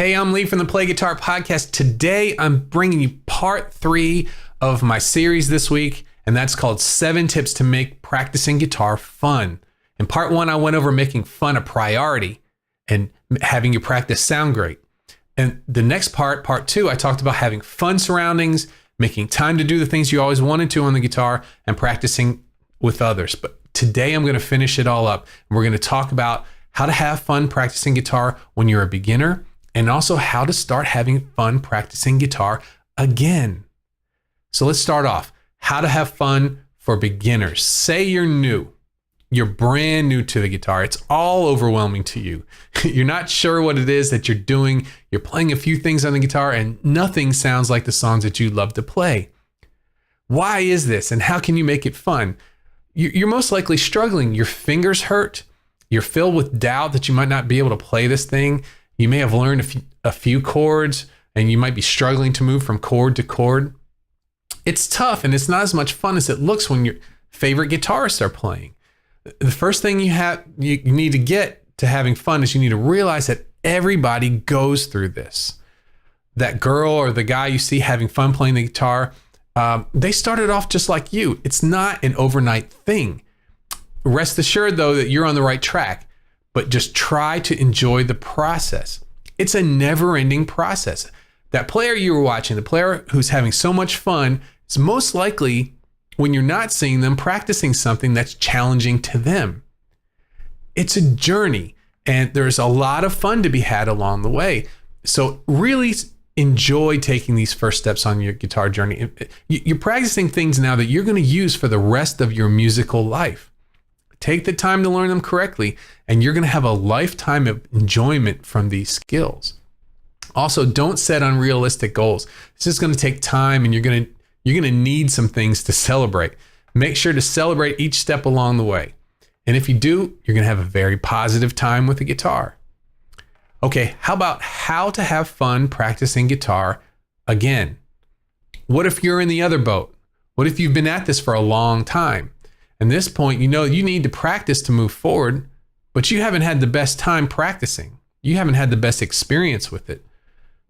Hey, I'm Lee from the Play Guitar Podcast. Today, I'm bringing you part 3 of my series this week, and that's called 7 Tips to Make Practicing Guitar Fun. In part 1, I went over making fun a priority and having your practice sound great. And the next part 2, I talked about having fun surroundings, making time to do the things you always wanted to on the guitar, and practicing with others. But today, I'm going to finish it all up. And we're going to talk about how to have fun practicing guitar when you're a beginner, and also how to start having fun practicing guitar again. So let's start off. How to have fun for beginners. Say you're new. You're brand new to the guitar. It's all overwhelming to you. You're not sure what it is that you're doing. You're playing a few things on the guitar and nothing sounds like the songs that you love to play. Why is this, and how can you make it fun? You're most likely struggling. Your fingers hurt. You're filled with doubt that you might not be able to play this thing. You may have learned a few chords and you might be struggling to move from chord to chord. It's tough and it's not as much fun as it looks when your favorite guitarists are playing. The first thing you need to get to having fun is you need to realize that everybody goes through this. That girl or the guy you see having fun playing the guitar, they started off just like you. It's not an overnight thing. Rest assured though that you're on the right track. But just try to enjoy the process. It's a never-ending process. That player you were watching, the player who's having so much fun, is most likely, when you're not seeing them, practicing something that's challenging to them. It's a journey, and there's a lot of fun to be had along the way. So really enjoy taking these first steps on your guitar journey. You're practicing things now that you're going to use for the rest of your musical life. Take the time to learn them correctly, and you're going to have a lifetime of enjoyment from these skills. Also, don't set unrealistic goals. This is going to take time, and you're going to need some things to celebrate. Make sure to celebrate each step along the way. And if you do, you're going to have a very positive time with the guitar. Okay, how about how to have fun practicing guitar again? What if you're in the other boat? What if you've been at this for a long time? At this point, you know you need to practice to move forward, but you haven't had the best time practicing. You haven't had the best experience with it.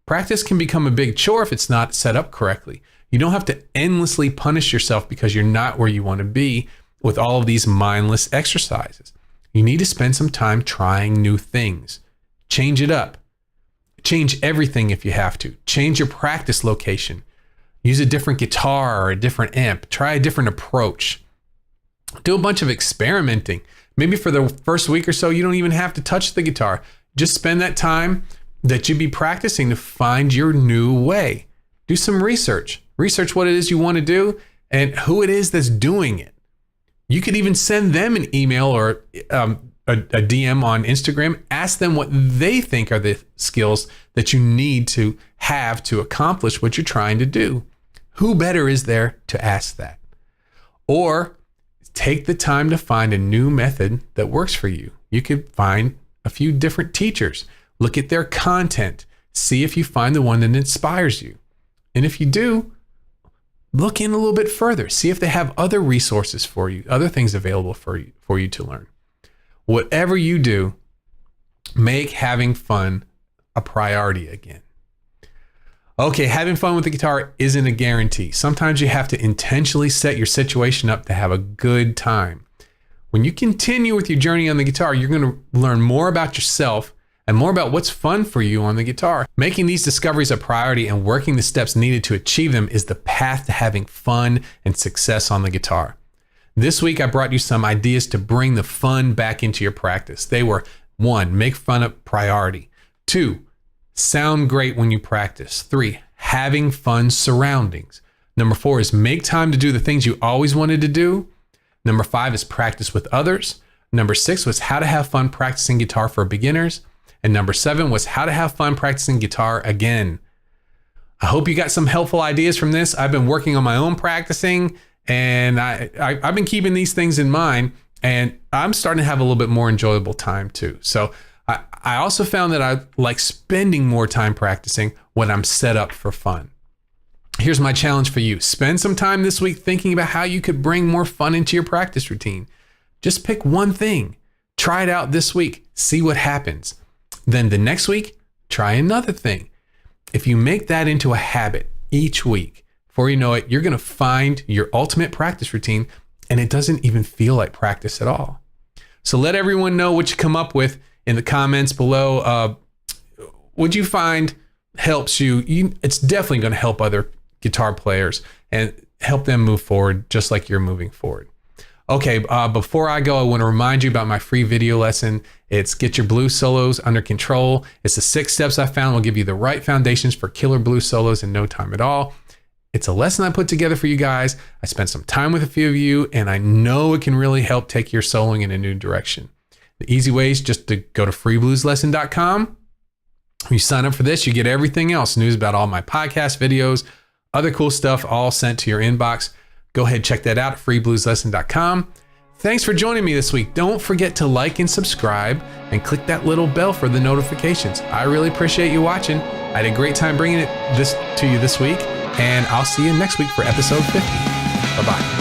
Practice can become a big chore if it's not set up correctly. You don't have to endlessly punish yourself because you're not where you want to be with all of these mindless exercises. You need to spend some time trying new things. Change it up. Change everything if you have to. Change your practice location. Use a different guitar or a different amp. Try a different approach. Do a bunch of experimenting. Maybe for the first week or so, you don't even have to touch the guitar. Just spend that time that you'd be practicing to find your new way. Do some research. Research what it is you want to do and who it is that's doing it. You could even send them an email or a DM on Instagram. Ask them what they think are the skills that you need to have to accomplish what you're trying to do. Who better is there to ask that? Or take the time to find a new method that works for you. You could find a few different teachers. Look at their content. See if you find the one that inspires you. And if you do, look in a little bit further. See if they have other resources for you, other things available for you to learn. Whatever you do, make having fun a priority again. Okay, having fun with the guitar isn't a guarantee. Sometimes you have to intentionally set your situation up to have a good time. When you continue with your journey on the guitar, you're going to learn more about yourself and more about what's fun for you on the guitar. Making these discoveries a priority and working the steps needed to achieve them is the path to having fun and success on the guitar. This week, I brought you some ideas to bring the fun back into your practice. They were 1, make fun a priority. 2, sound great when you practice. 3, having fun surroundings. Number 4 is make time to do the things you always wanted to do. Number 5 is practice with others. Number 6 was how to have fun practicing guitar for beginners. And number 7 was how to have fun practicing guitar again. I hope you got some helpful ideas from this. I've been working on my own practicing, and I've been keeping these things in mind, and I'm starting to have a little bit more enjoyable time too. So I also found that I like spending more time practicing when I'm set up for fun. Here's my challenge for you. Spend some time this week thinking about how you could bring more fun into your practice routine. Just pick one thing. Try it out this week. See what happens. Then the next week, try another thing. If you make that into a habit each week, before you know it, you're going to find your ultimate practice routine, and it doesn't even feel like practice at all. So let everyone know what you come up with in the comments below. What you find helps you. It's definitely going to help other guitar players and help them move forward just like you're moving forward. Okay, before I go, I want to remind you about my free video lesson. It's Get Your Blues Solos Under Control. It's the 6 steps I found will give you the right foundations for killer blues solos in no time at all. It's a lesson I put together for you guys. I spent some time with a few of you, and I know it can really help take your soloing in a new direction. The easy way is just to go to freeblueslesson.com. When you sign up for this, you get everything else, news about all my podcast videos, other cool stuff, all sent to your inbox. Go ahead, check that out at freeblueslesson.com. Thanks for joining me this week. Don't forget to like and subscribe and click that little bell for the notifications. I really appreciate you watching. I had a great time bringing this to you this week, and I'll see you next week for episode 50. Bye-bye.